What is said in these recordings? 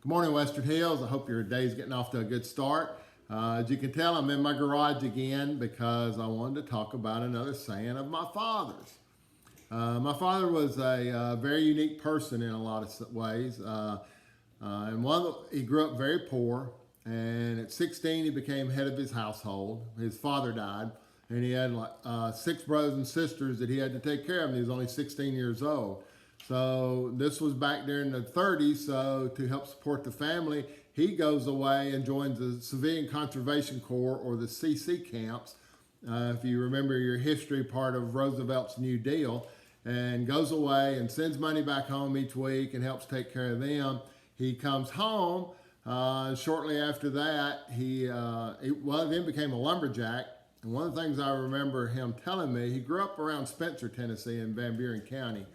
Good morning, Western Hills. I hope your day's getting off to a good start. As you can tell, I'm in my garage again because I wanted to talk about another saying of my father's. My father was a very unique person in a lot of ways. He grew up very poor, and at 16 he became head of his household. His father died, and he had like 6 brothers and sisters that he had to take care of, and he was only 16 years old. So this was back during the 30s, so to help support the family, he goes away and joins the Civilian Conservation Corps, or the CC camps, if you remember your history, part of Roosevelt's New Deal, and goes away and sends money back home each week and helps take care of them. He comes home, shortly after that, he then became a lumberjack. And one of the things I remember him telling me, he grew up around Spencer, Tennessee in Van Buren County.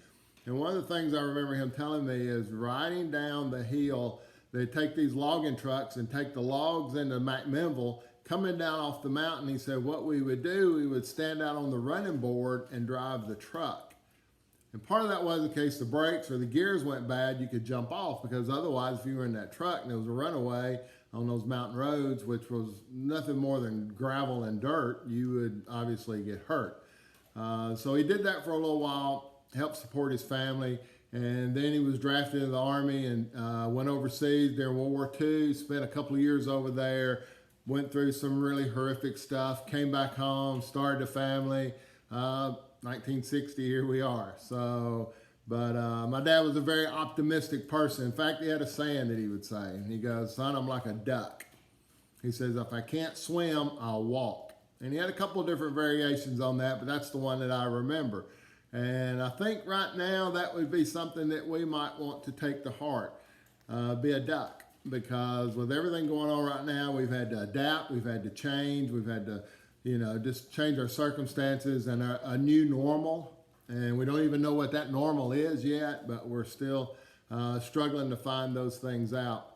And one of the things I remember him telling me is riding down the hill, they take these logging trucks and take the logs into McMinnville, coming down off the mountain. He said what we would do, we would stand out on the running board and drive the truck. And part of that was in case the brakes or the gears went bad, you could jump off, because otherwise if you were in that truck and there was a runaway on those mountain roads, which was nothing more than gravel and dirt, you would obviously get hurt. So he did that for a little while, helped support his family, and then he was drafted into the Army and went overseas during World War II, spent a couple of years over there, went through some really horrific stuff, came back home, started a family. 1960, here we are. But my dad was a very optimistic person. In fact, he had a saying that he would say, and he goes, "Son, I'm like a duck." He says, "If I can't swim, I'll walk." And he had a couple of different variations on that, but that's the one that I remember. And I think right now that would be something that we might want to take to heart, be a duck. Because with everything going on right now, we've had to adapt, we've had to change, we've had to, just change our circumstances and a new normal. And we don't even know what that normal is yet, but we're still struggling to find those things out.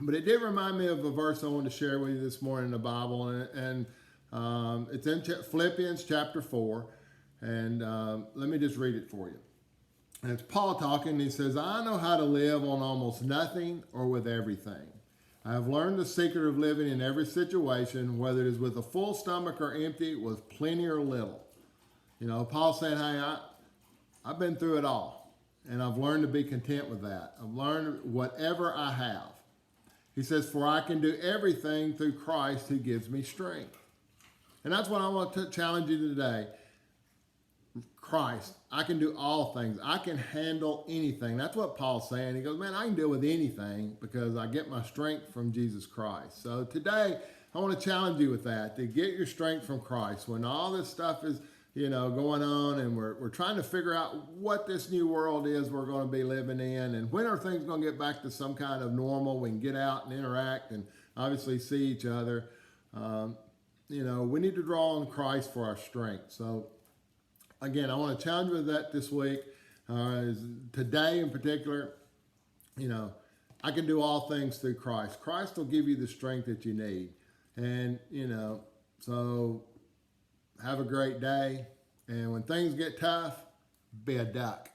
But it did remind me of a verse I wanted to share with you this morning in the Bible, and it's in Philippians chapter 4. And let me just read it for you. And it's Paul talking. He says, "I know how to live on almost nothing or with everything. I have learned the secret of living in every situation, whether it is with a full stomach or empty, with plenty or little." Paul saying, hey, I've been through it all, and I've learned to be content with that. I've learned whatever I have. He says, "For I can do everything through Christ who gives me strength." And that's what I want to challenge you today. Christ, I can do all things. I can handle anything. That's what Paul's saying. He goes, man, I can deal with anything because I get my strength from Jesus Christ. So today, I want to challenge you with that, to get your strength from Christ. When all this stuff is, going on, and we're trying to figure out what this new world is we're going to be living in, and when are things going to get back to some kind of normal, we can get out and interact and obviously see each other. We need to draw on Christ for our strength. So again, I want to challenge you with that this week. Today in particular, I can do all things through Christ. Christ will give you the strength that you need. And, so have a great day. And when things get tough, be a duck.